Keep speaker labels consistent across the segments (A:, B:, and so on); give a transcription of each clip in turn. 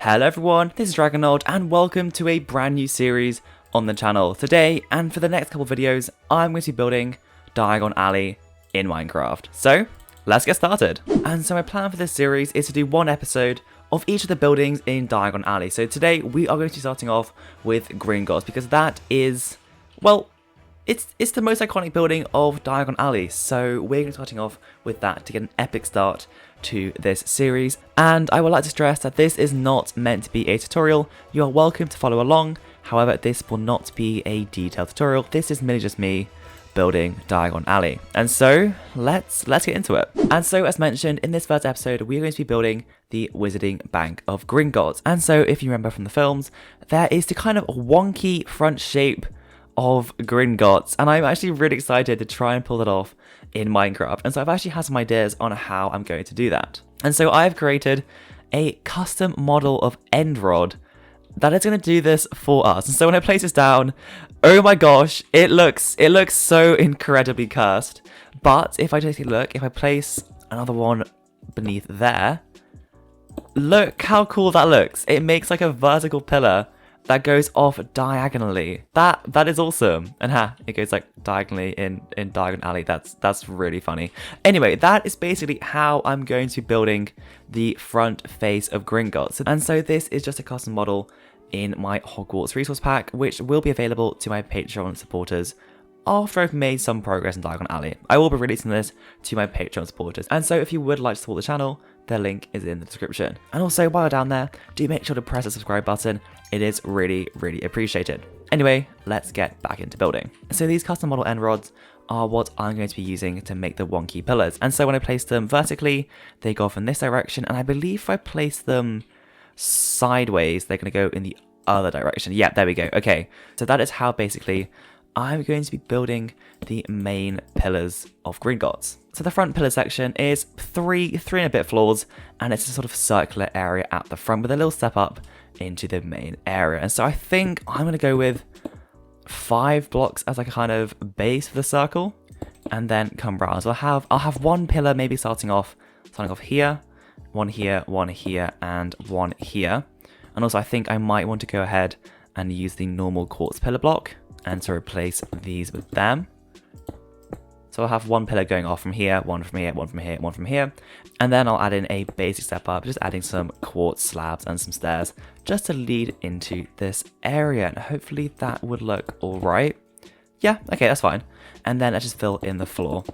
A: Hello everyone, this is Dragonod and welcome to a brand new series on the channel. Today and for the next couple of videos, I'm going to be building Diagon Alley in Minecraft. So, let's get started. And so my plan for this series is to do one episode of each of the buildings in Diagon Alley. So today we are going to be starting off with Gringotts because that is, well, it's the most iconic building of Diagon Alley. So we're going to be starting off with that to get an epic start to this series. And I would like to stress that this is not meant to be a tutorial. You are welcome to follow along. However, this will not be a detailed tutorial. This is merely just me building Diagon Alley. And so let's get into it. And so as mentioned in this first episode, we are going to be building the Wizarding Bank of Gringotts. And so if you remember from the films, there is the kind of wonky front shape of Gringotts, and I'm actually really excited to try and pull that off in Minecraft. And so I've actually had some ideas on how I'm going to do that. And so I've created a custom model of end rod that is going to do this for us. And so when I place this down, oh my gosh, it looks so incredibly cursed. But if I take a look, if I place another one beneath there, look how cool that looks. It makes like a vertical pillar that goes off diagonally. That is awesome. And it goes like diagonally in Diagon Alley. That's really funny. Anyway, that is basically how I'm going to be building the front face of Gringotts. And so this is just a custom model in my Hogwarts resource pack, which will be available to my Patreon supporters after I've made some progress in Diagon Alley. I will be releasing this to my Patreon supporters. And so if you would like to support the channel, the link is in the description. And also, while you're down there, do make sure to press the subscribe button. It is really, really appreciated. Anyway, let's get back into building. So these custom model end rods are what I'm going to be using to make the wonky pillars. And so when I place them vertically, they go off in this direction. And I believe if I place them sideways, they're going to go in the other direction. Yeah, there we go. Okay, so that is how basically I'm going to be building the main pillars of Gringotts. So the front pillar section is three and a bit floors, and it's a sort of circular area at the front with a little step up into the main area. And so I think I'm going to go with 5 blocks as like a kind of base for the circle, and then come round. So I'll have one pillar maybe starting off here, one here, and one here. And also I think I might want to go ahead and use the normal quartz pillar block and to replace these with them. So I'll have one pillar going off from here, one from here, one from here, one from here. And then I'll add in a basic step up, just adding some quartz slabs and some stairs just to lead into this area. And hopefully that would look all right. Yeah, okay, that's fine. And then I just fill in the floor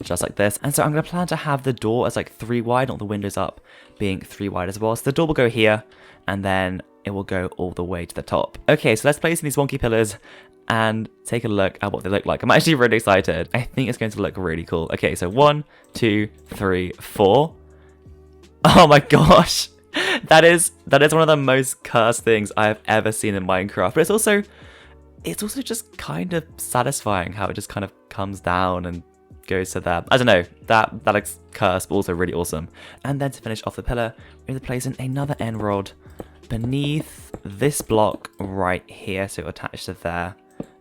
A: just like this. And so I'm going to plan to have the door as like 3 wide, not the windows up being 3 wide as well. So the door will go here and then it will go all the way to the top. Okay, so let's place in these wonky pillars and take a look at what they look like. I'm actually really excited. I think it's going to look really cool. Okay, so 1, 2, 3, 4. Oh my gosh. That is one of the most cursed things I have ever seen in Minecraft. But it's also just kind of satisfying how it just kind of comes down and goes to there. I don't know, that looks cursed, but also really awesome. And then to finish off the pillar, we're going to place in another end rod beneath this block right here, so it'll attach to there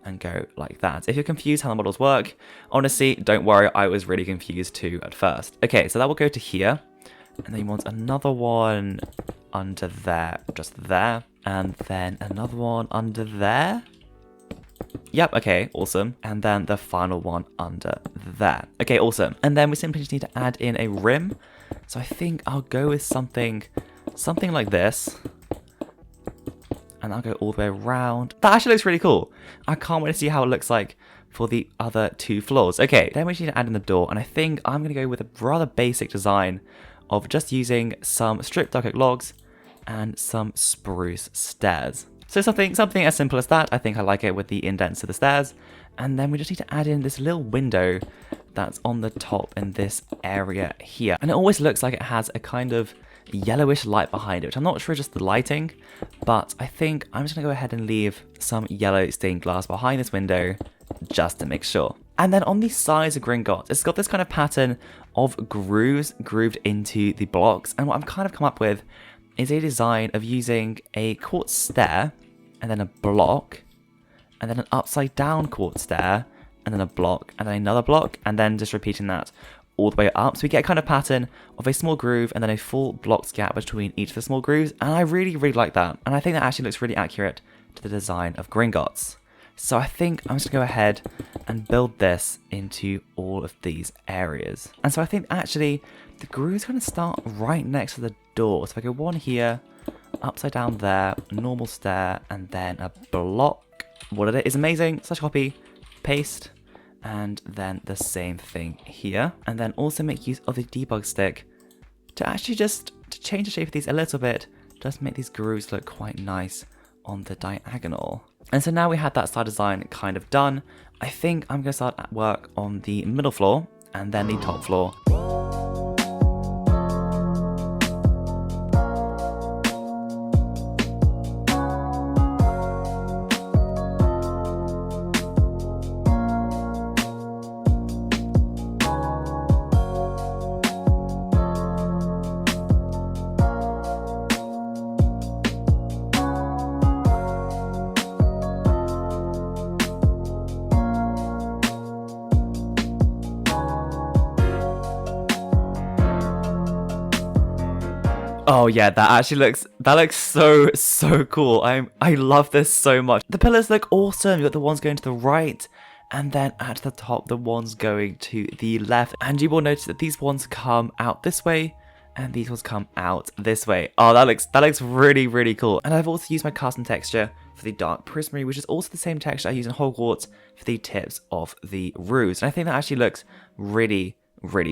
A: and go like that. If you're confused how the models work, honestly, don't worry, I was really confused too at first. Okay, so that will go to here, and then you want another one under there, just there, and then another one under there. Yep, okay, awesome. And then the final one under there. Okay, awesome. And then we simply just need to add in a rim. So I think I'll go with something like this. And I'll go all the way around. That actually looks really cool. I can't wait to see how it looks like for the other 2 floors. Okay, then we just need to add in the door. And I think I'm going to go with a rather basic design of just using some stripped dark oak logs and some spruce stairs. So something as simple as that. I think I like it with the indents of the stairs. And then we just need to add in this little window that's on the top in this area here. And it always looks like it has a kind of yellowish light behind it, which I'm not sure is just the lighting, but I think I'm just gonna go ahead and leave some yellow stained glass behind this window just to make sure. And then on the sides of Gringotts, it's got this kind of pattern of grooves grooved into the blocks. And what I've kind of come up with is a design of using a quartz stair and then a block and then an upside down quartz stair and then a block and then another block and then just repeating that all the way up. So we get a kind of pattern of a small groove and then a full blocked gap between each of the small grooves. And I really like that. And I think that actually looks really accurate to the design of Gringotts. So I think I'm just going to go ahead and build this into all of these areas. And so I think actually the grooves kind of start right next to the door. So if I go one here, upside down there, normal stair, and then a block. What it is amazing. Slash copy, paste, and then the same thing here. And then also make use of the debug stick to actually just to change the shape of these a little bit, just make these grooves look quite nice on the diagonal. And so now we have that side design kind of done, I think I'm going to start at work on the middle floor and then the top floor. Oh yeah, that looks so cool. I love this so much. The pillars look awesome. You got the ones going to the right, and then at the top the ones going to the left. And you will notice that these ones come out this way, and these ones come out this way. Oh, that looks really cool. And I've also used my custom texture for the dark prismarine, which is also the same texture I use in Hogwarts for the tips of the roofs. And I think that actually looks really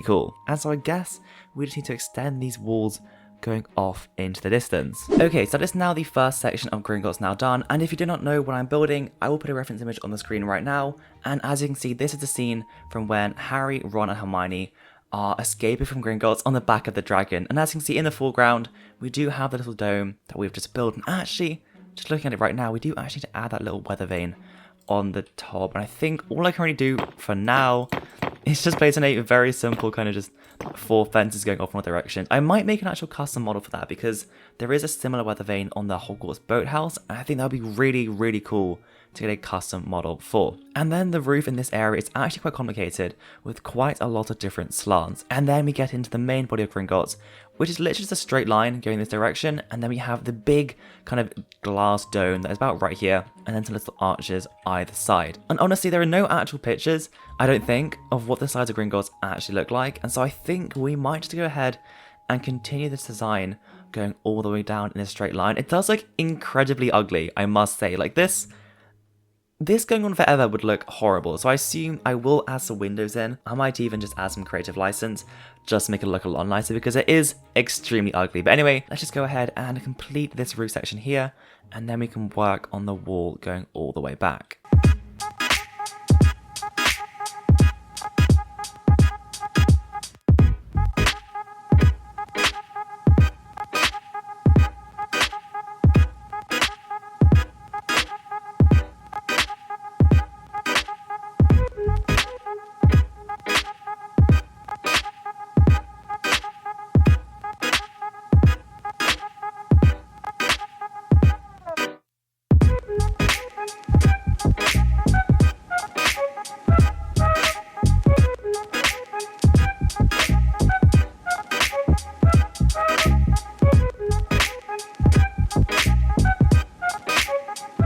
A: cool. And so I guess we just need to extend these walls going off into the distance. Okay, so that is now the first section of Gringotts now done, and if you do not know what I'm building, I will put a reference image on the screen right now, and as you can see, this is the scene from when Harry, Ron and Hermione are escaping from Gringotts on the back of the dragon, and as you can see in the foreground, we do have the little dome that we've just built, and actually, just looking at it right now, we do actually need to add that little weather vane on the top, and I think all I can really do for now is just based on a very simple kind of just 4 fences going off in all directions. I might make an actual custom model for that because there is a similar weather vane on the Hogwarts boathouse, and I think that would be really cool to get a custom model for. And then the roof in this area is actually quite complicated with quite a lot of different slants. And then we get into the main body of Gringotts, which is literally just a straight line going this direction, and then we have the big kind of glass dome that is about right here, and then some little arches either side. And honestly, there are no actual pictures, I don't think, of what the sides of Gringotts actually look like, and so I think we might just go ahead and continue this design going all the way down in a straight line. It does look incredibly ugly, I must say. Like this going on forever would look horrible, so I assume I will add some windows in. I might even just add some creative license just to make it look a lot nicer because it is extremely ugly. But anyway, let's just go ahead and complete this roof section here, and then we can work on the wall going all the way back.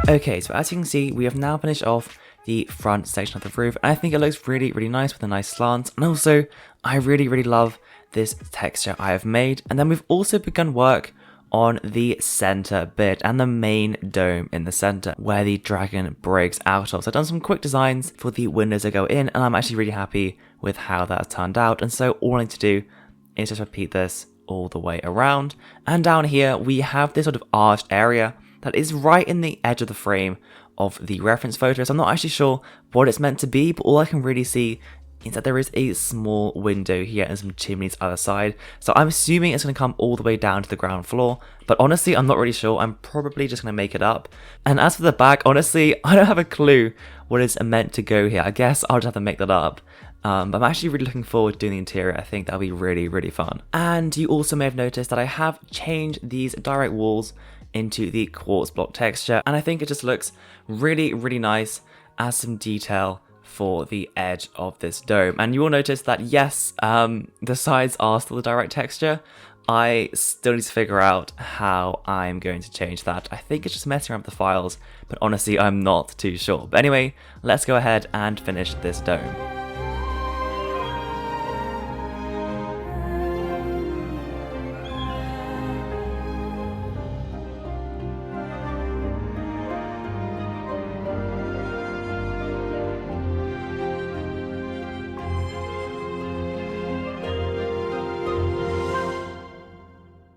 A: Okay, so as you can see, we have now finished off the front section of the roof, and I think it looks really nice with a nice slant, and also I really love this texture I have made. And then we've also begun work on the center bit and the main dome in the center where the dragon breaks out of. So I've done some quick designs for the windows that go in, and I'm actually really happy with how that turned out. And so all I need to do is just repeat this all the way around. And down here we have this sort of arched area that is right in the edge of the frame of the reference photo. So I'm not actually sure what it's meant to be, but all I can really see is that there is a small window here and some chimneys either side. So I'm assuming it's going to come all the way down to the ground floor, but honestly, I'm not really sure. I'm probably just going to make it up. And as for the back, honestly, I don't have a clue what is meant to go here. I guess I'll just have to make that up. But I'm actually really looking forward to doing the interior. I think that'll be really fun. And you also may have noticed that I have changed these direct walls into the quartz block texture, and I think it just looks really nice, adds some detail for the edge of this dome. And you will notice that yes, the sides are still the direct texture. I still need to figure out how I'm going to change that. I think it's just messing around with the files, but honestly I'm not too sure. But anyway, let's go ahead and finish this dome.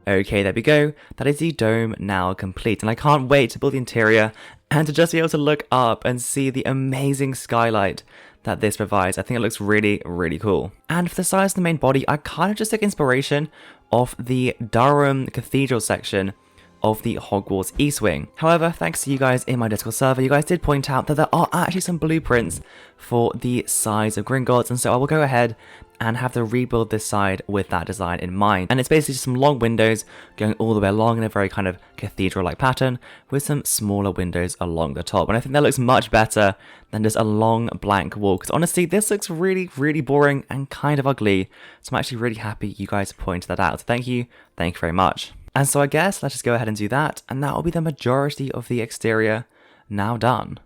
A: Okay, there we go. That is the dome now complete, and I can't wait to build the interior and to just be able to look up and see the amazing skylight that this provides. I think it looks really, really cool. And for the size of the main body, I kind of just took inspiration off the Durham Cathedral section of the Hogwarts East Wing. However, thanks to you guys in my Discord server, you guys did point out that there are actually some blueprints for the sides of Gringotts, and so I will go ahead and have to rebuild this side with that design in mind. And it's basically just some long windows going all the way along in a very kind of cathedral-like pattern with some smaller windows along the top. And I think that looks much better than just a long blank wall, because honestly, this looks really, really boring and kind of ugly. So I'm actually really happy you guys pointed that out. So thank you very much. And so I guess let's just go ahead and do that, and that will be the majority of the exterior now done.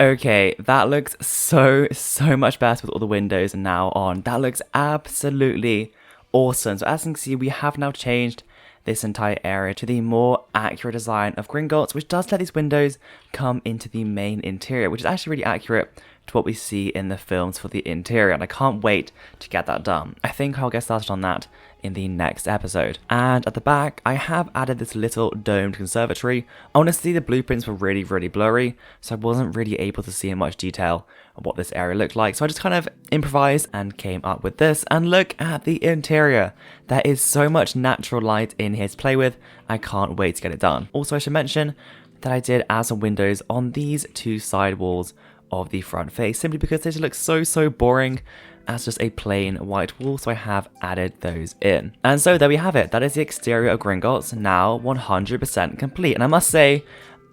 A: Okay, that looks so much better with all the windows now on. That looks absolutely awesome. So as you can see, we have now changed this entire area to the more accurate design of Gringotts, which does let these windows come into the main interior, which is actually really accurate to what we see in the films for the interior, and I can't wait to get that done. I think I'll get started on that in the next episode. And at the back, I have added this little domed conservatory. Honestly, the blueprints were really, really blurry, so I wasn't really able to see in much detail what this area looked like. So I just kind of improvised and came up with this. And look at the interior. There is so much natural light in here to play with. I can't wait to get it done. Also, I should mention that I did add some windows on these two side walls of the front face, simply because they just look so boring as just a plain white wall, so I have added those in. And so there we have it. That is the exterior of Gringotts, now 100% complete. And I must say,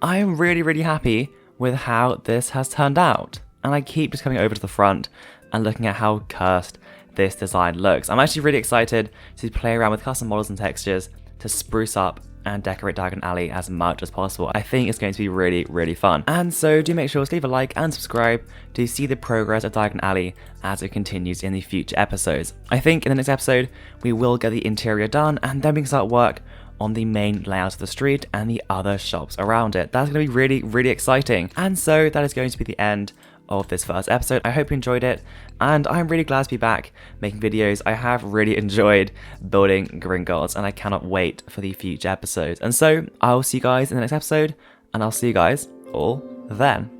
A: I am really, really happy with how this has turned out. And I keep just coming over to the front and looking at how cursed this design looks. I'm actually really excited to play around with custom models and textures to spruce up and decorate Diagon Alley as much as possible. I think it's going to be really, really fun. And so do make sure to leave a like and subscribe to see the progress of Diagon Alley as it continues in the future episodes. I think in the next episode, we will get the interior done, and then we can start work on the main layout of the street and the other shops around it. That's going to be really, really exciting. And so that is going to be the end of this first episode. I hope you enjoyed it, and I'm really glad to be back making videos. I have really enjoyed building Gringotts, and I cannot wait for the future episodes. And so I'll see you guys in the next episode, and I'll see you guys all then.